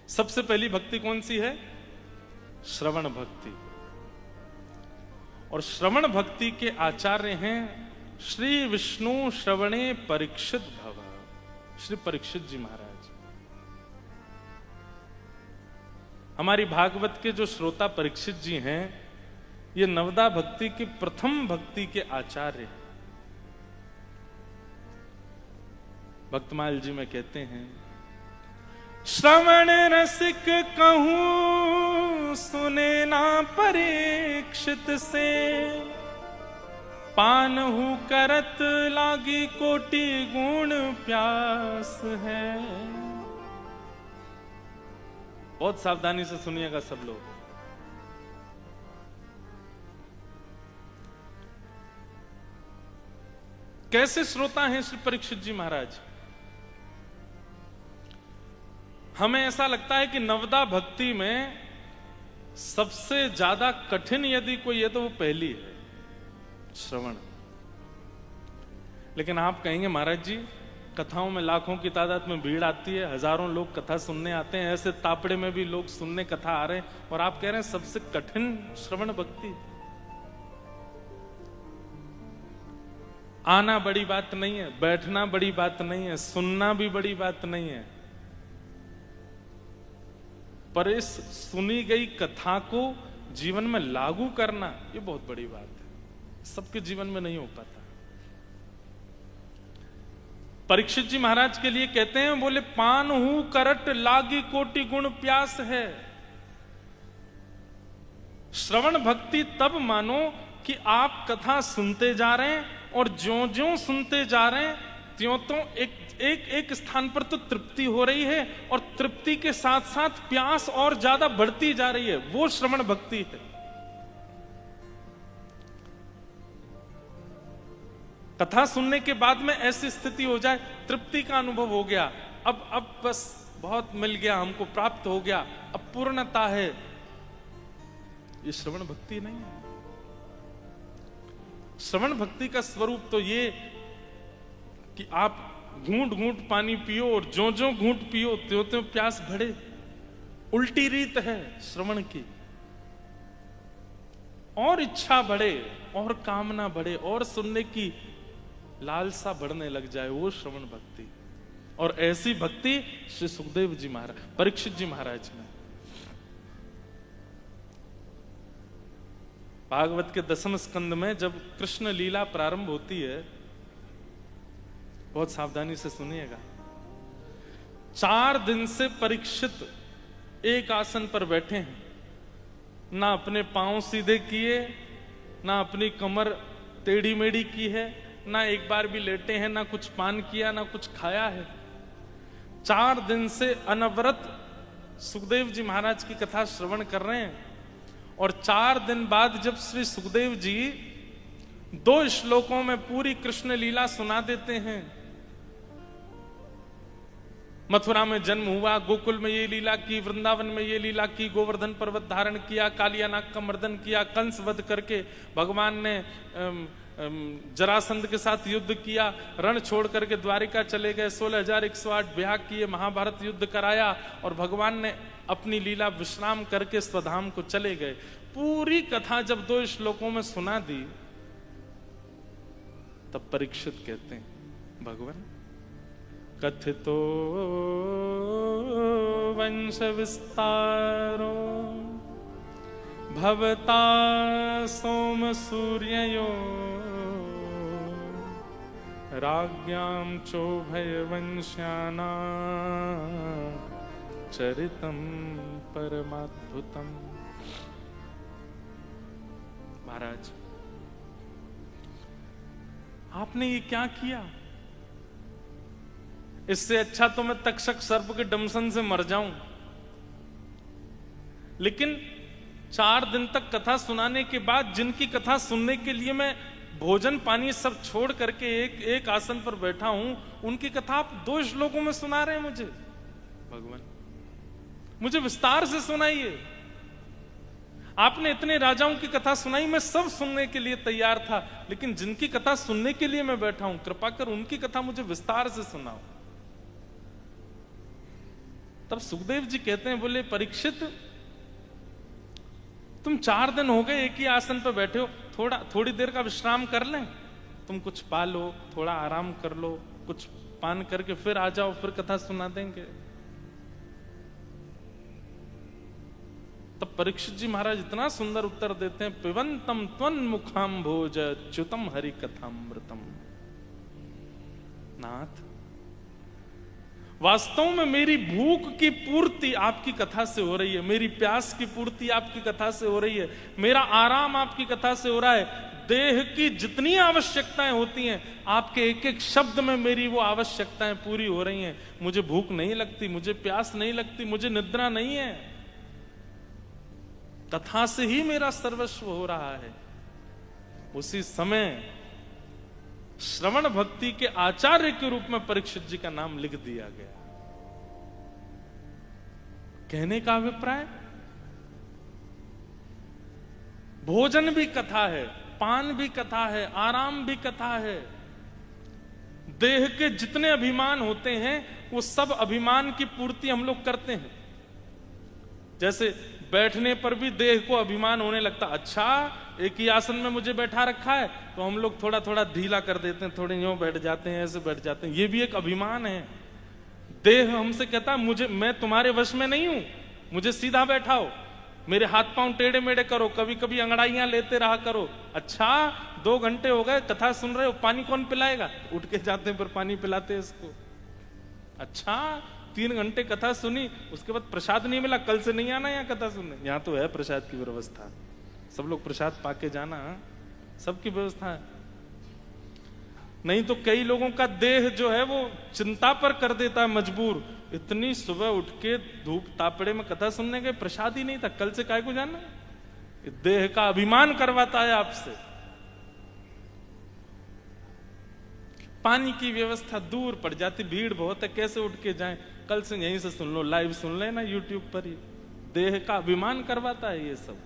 सबसे पहली भक्ति कौन सी है? श्रवण भक्ति। और श्रवण भक्ति के आचार्य हैं श्री विष्णु श्रवणे परीक्षित भव, श्री परीक्षित जी महाराज। हमारी भागवत के जो श्रोता परीक्षित जी हैं, ये नवदा भक्ति की प्रथम भक्ति के आचार्य हैं। भक्तमाल जी में कहते हैं, श्रवण रसिक कहूं सुने ना परीक्षित से, पानहु करत लागी कोटि गुण प्यास है। बहुत सावधानी से सुनिएगा सब लोग। कैसे श्रोता हैं श्री परीक्षित जी महाराज? हमें ऐसा लगता है कि नवदा भक्ति में सबसे ज्यादा कठिन यदि कोई है तो वो पहली है, श्रवण। लेकिन आप कहेंगे महाराज जी, कथाओं में लाखों की तादाद में भीड़ आती है, हजारों लोग कथा सुनने आते हैं, ऐसे तापड़े में भी लोग सुनने कथा आ रहे हैं, और आप कह रहे हैं सबसे कठिन श्रवण भक्ति। आना बड़ी बात नहीं है, बैठना बड़ी बात नहीं है, सुनना भी बड़ी बात नहीं है, पर इस सुनी गई कथा को जीवन में लागू करना ये बहुत बड़ी बात है। सबके जीवन में नहीं हो पाता। परीक्षित जी महाराज के लिए कहते हैं, बोले पान हूं करट लागी कोटि गुण प्यास है। श्रवण भक्ति तब मानो कि आप कथा सुनते जा रहे हैं, और ज्यों ज्यों सुनते जा रहे हैं त्यों तो एक स्थान पर तो तृप्ति हो रही है, और तृप्ति के साथ साथ प्यास और ज्यादा बढ़ती जा रही है। वो श्रवण भक्ति है। कथा सुनने के बाद में ऐसी स्थिति हो जाए, तृप्ति का अनुभव हो गया, अब बस बहुत मिल गया, हमको प्राप्त हो गया, अब पूर्णता है, ये श्रवण भक्ति नहीं है। श्रवण भक्ति का स्वरूप तो ये कि आप घूंट घूंट पानी पियो, और ज्यों ज्यों घूंट पियो त्यों त्यों प्यास बढ़े। उल्टी रीत है श्रवण की। और इच्छा बढ़े, और कामना बढ़े, और सुनने की लालसा बढ़ने लग जाए, वो श्रवण भक्ति। और ऐसी भक्ति श्री सुखदेव जी महाराज, परीक्षित जी महाराज में। भागवत के 10वें स्कंद में जब कृष्ण लीला प्रारंभ होती है, बहुत सावधानी से सुनिएगा। 4 दिन से परीक्षित एक आसन पर बैठे हैं, ना अपने पांव सीधे किए, ना अपनी कमर टेढ़ी मेढ़ी की है, ना एक बार भी लेटे हैं, ना कुछ पान किया, ना कुछ खाया है। 4 दिन से अनवरत सुखदेव जी महाराज की कथा श्रवण कर रहे हैं। और 4 दिन बाद जब श्री सुखदेव जी 2 श्लोकों में पूरी कृष्ण लीला सुना देते हैं, मथुरा में जन्म हुआ, गोकुल में ये लीला की, वृंदावन में ये लीला की, गोवर्धन पर्वत धारण किया, कालिया नाग का मर्दन किया, कंस वध करके भगवान ने जरासंध के साथ युद्ध किया, रण छोड़ करके द्वारिका चले गए, 16,108 ब्याह किए, महाभारत युद्ध कराया, और भगवान ने अपनी लीला विश्राम करके स्वधाम को चले गए। पूरी कथा जब 2 श्लोकों में सुना दी, तब परीक्षित कहते हैं, भगवान कथितो वंश विस्तारो भवता सोम सूर्ययो राज्ञां चोभय वंश्याना चरितम परमाद्भुतम। महाराज, आपने ये क्या किया? इससे अच्छा तो मैं तक्षक सर्प के डमसन से मर जाऊं। लेकिन 4 दिन तक कथा सुनाने के बाद, जिनकी कथा सुनने के लिए मैं भोजन पानी सब छोड़ करके एक आसन पर बैठा हूं, उनकी कथा आप 2 श्लोकों में सुना रहे हैं मुझे। भगवान, मुझे विस्तार से सुनाइए। आपने इतने राजाओं की कथा सुनाई, मैं सब सुनने के लिए तैयार था, लेकिन जिनकी कथा सुनने के लिए मैं बैठा हूं, कृपा कर उनकी कथा मुझे विस्तार से सुनाओ। तब सुखदेव जी कहते हैं, बोले परीक्षित, तुम 4 दिन हो गए एक ही आसन पर बैठे हो, थोड़ी देर का विश्राम कर लें। तुम कुछ पा लो, थोड़ा आराम कर लो, कुछ पान करके फिर आ जाओ, फिर कथा सुना देंगे। तब परीक्षित जी महाराज इतना सुंदर उत्तर देते हैं, पिबंतम त्वन्मुखाम्भोज च्युतम हरि कथामृतम। नाथ, वास्तव में मेरी भूख की पूर्ति आपकी कथा से हो रही है, मेरी प्यास की पूर्ति आपकी कथा से हो रही है, मेरा आराम आपकी कथा से हो रहा है। देह की जितनी आवश्यकताएं होती हैं, आपके एक एक शब्द में मेरी वो आवश्यकताएं पूरी हो रही हैं। मुझे भूख नहीं लगती, मुझे प्यास नहीं लगती, मुझे निद्रा नहीं है। कथा से ही मेरा सर्वस्व हो रहा है। उसी समय श्रवण भक्ति के आचार्य के रूप में परीक्षित जी का नाम लिख दिया गया। कहने का अभिप्राय, भोजन भी कथा है, पान भी कथा है, आराम भी कथा है। देह के जितने अभिमान होते हैं, वो सब अभिमान की पूर्ति हम लोग करते हैं। जैसे बैठने पर भी देह को अभिमान होने लगता, अच्छा एक ही आसन में मुझे बैठा रखा है, तो हम लोग थोड़ा थोड़ा ढीला कर देते हैं, थोड़े यूं बैठ जाते हैं, ऐसे बैठ जाते हैं। ये भी एक अभिमान है। देह हमसे कहता है, मैं तुम्हारे वश में नहीं हूं, मुझे सीधा बैठाओ, मेरे हाथ पांव टेढ़े मेढ़े करो, कभी कभी अंगड़ाइयां लेते रहा करो। अच्छा 2 घंटे हो गए कथा सुन रहे हो, पानी कौन पिलाएगा? उठ के जाते हैं, पर पानी पिलाते हैं इसको। अच्छा 3 घंटे कथा सुनी, उसके बाद प्रसाद नहीं मिला, कल से नहीं आना यहाँ कथा सुनने। यहाँ तो है प्रसाद की व्यवस्था, सब लोग प्रसाद पाके जाना, सबकी व्यवस्था है। नहीं तो कई लोगों का देह जो है वो चिंता पर कर देता है मजबूर। इतनी सुबह उठ के धूप तापड़े में कथा सुनने के, प्रसाद ही नहीं था, कल से काय को जाना? देह का अभिमान करवाता है आपसे। पानी की व्यवस्था दूर पड़ जाती, भीड़ बहुत है, कैसे उठ के जाएं? कल से यहीं से सुन लो, लाइव सुन लेना यूट्यूब पर ही। देह का अभिमान करवाता है ये सब।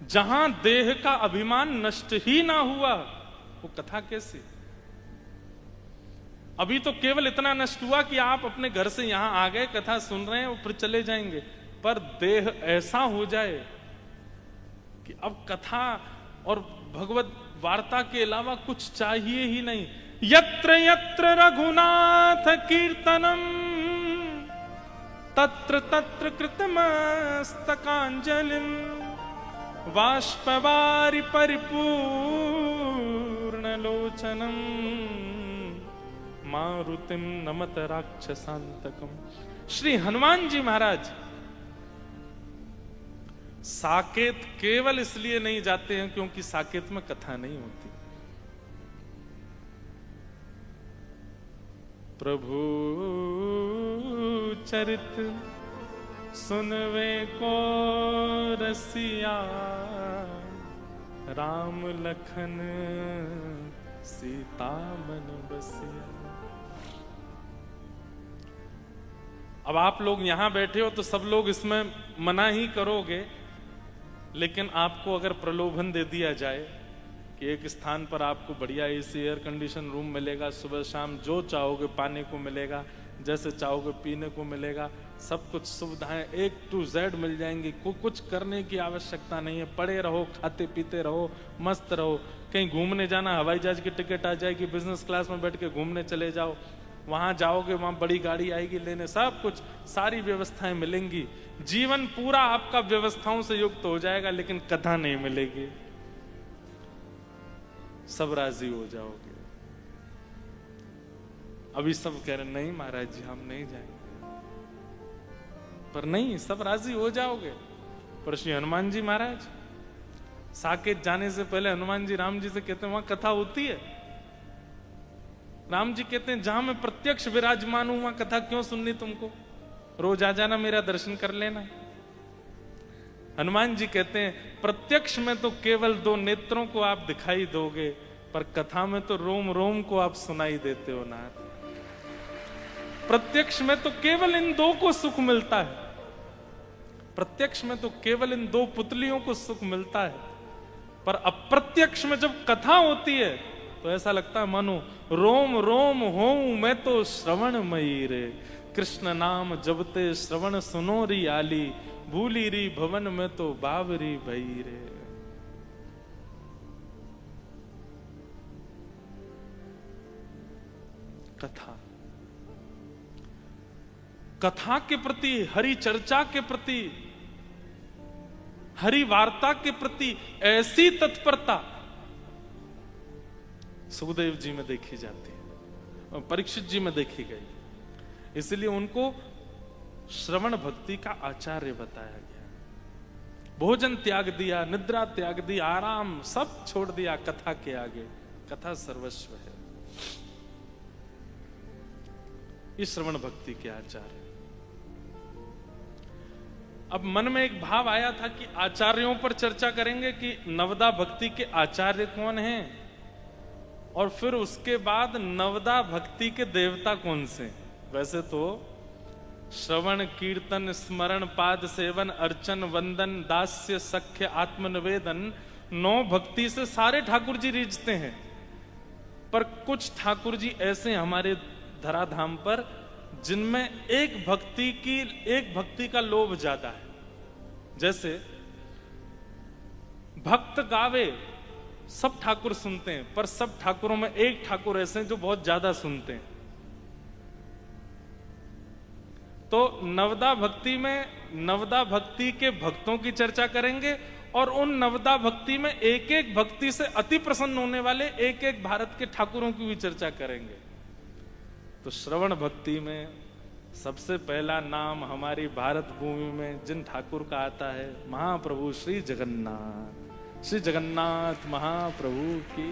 जहां देह का अभिमान नष्ट ही ना हुआ, वो कथा कैसी? अभी तो केवल इतना नष्ट हुआ कि आप अपने घर से यहां आ गए, कथा सुन रहे हैं और फिर चले जाएंगे। पर देह ऐसा हो जाए कि अब कथा और भगवत वार्ता के अलावा कुछ चाहिए ही नहीं। यत्र यत्र रघुनाथ कीर्तनम तत्र तत्र कृतमस्तकांजलिम वाष्पवारि परिपूर्ण लोचनम मारुतिम नमत राक्षसांतकम। श्री हनुमान जी महाराज साकेत केवल इसलिए नहीं जाते हैं क्योंकि साकेत में कथा नहीं होती। प्रभु चरित सुनवे को रसिया राम लखन सीता मन बसिया। अब आप लोग यहां बैठे हो तो सब लोग इसमें मना ही करोगे, लेकिन आपको अगर प्रलोभन दे दिया जाए कि एक स्थान पर आपको बढ़िया एसी एयर कंडीशन रूम मिलेगा, सुबह शाम जो चाहोगे पाने को मिलेगा, जैसे चाहोगे पीने को मिलेगा, सब कुछ सुविधाएं A to Z मिल जाएंगी, कुछ करने की आवश्यकता नहीं है, पड़े रहो, खाते पीते रहो, मस्त रहो। कहीं घूमने जाना, हवाई जहाज की टिकट आ जाएगी, बिजनेस क्लास में बैठ के घूमने चले जाओ, वहां जाओगे वहां बड़ी गाड़ी आएगी लेने, सब कुछ सारी व्यवस्थाएं मिलेंगी। जीवन पूरा आपका व्यवस्थाओं से युक्त हो जाएगा, लेकिन कथा नहीं मिलेगी। सब राजी हो जाओगे। अभी सब कह रहे नहीं महाराज जी हम नहीं जाएंगे, पर नहीं, सब राजी हो जाओगे। पर श्री हनुमान जी महाराज साकेत जाने से पहले हनुमान जी राम जी से कहते हैं वहां कथा होती है। राम जी कहते हैं जहां मैं प्रत्यक्ष विराजमान हूं वहां कथा क्यों सुननी तुमको, रोज आ जाना, मेरा दर्शन कर लेना। हनुमान जी कहते हैं प्रत्यक्ष में तो केवल 2 नेत्रों को आप दिखाई दोगे, पर कथा में तो रोम रोम को आप सुनाई देते हो नाथ। प्रत्यक्ष में तो केवल इन 2 को सुख मिलता है, प्रत्यक्ष में तो केवल इन 2 पुतलियों को सुख मिलता है, पर अप्रत्यक्ष में जब कथा होती है तो ऐसा लगता है मानो रोम रोम होऊं मैं तो श्रवणमयी रे, कृष्ण नाम जबते श्रवण सुनो री आली, भूली री भवन में तो बाबरी भई रे। कथा, कथा के प्रति, हरि चर्चा के प्रति, हरि वार्ता के प्रति ऐसी तत्परता सुखदेव जी में देखी जाती है और परीक्षित जी में देखी गई, इसलिए उनको श्रवण भक्ति का आचार्य बताया गया। भोजन त्याग दिया, निद्रा त्याग दी, आराम सब छोड़ दिया कथा के आगे, कथा सर्वस्व है। इस श्रवण भक्ति के आचार्य। अब मन में एक भाव आया था कि आचार्यों पर चर्चा करेंगे कि नवदा भक्ति के आचार्य कौन हैं, और फिर उसके बाद नवदा भक्ति के देवता कौन से। वैसे तो श्रवण कीर्तन स्मरण पाद सेवन अर्चन वंदन दास्य सख्य आत्मनिवेदन 9 भक्ति से सारे ठाकुर जी रीझते हैं, पर कुछ ठाकुर जी ऐसे हमारे धराधाम पर जिनमें एक भक्ति का लोभ ज्यादा है। जैसे भक्त गावे सब ठाकुर सुनते हैं, पर सब ठाकुरों में एक ठाकुर ऐसे हैं जो बहुत ज्यादा सुनते हैं। तो नवदा भक्ति में नवदा भक्ति के भक्तों की चर्चा करेंगे, और उन नवदा भक्ति में एक एक भक्ति से अति प्रसन्न होने वाले एक एक भारत के ठाकुरों की भी चर्चा करेंगे। तो श्रवण भक्ति में सबसे पहला नाम हमारी भारत भूमि में जिन ठाकुर का आता है, महाप्रभु श्री जगन्नाथ। श्री जगन्नाथ महाप्रभु की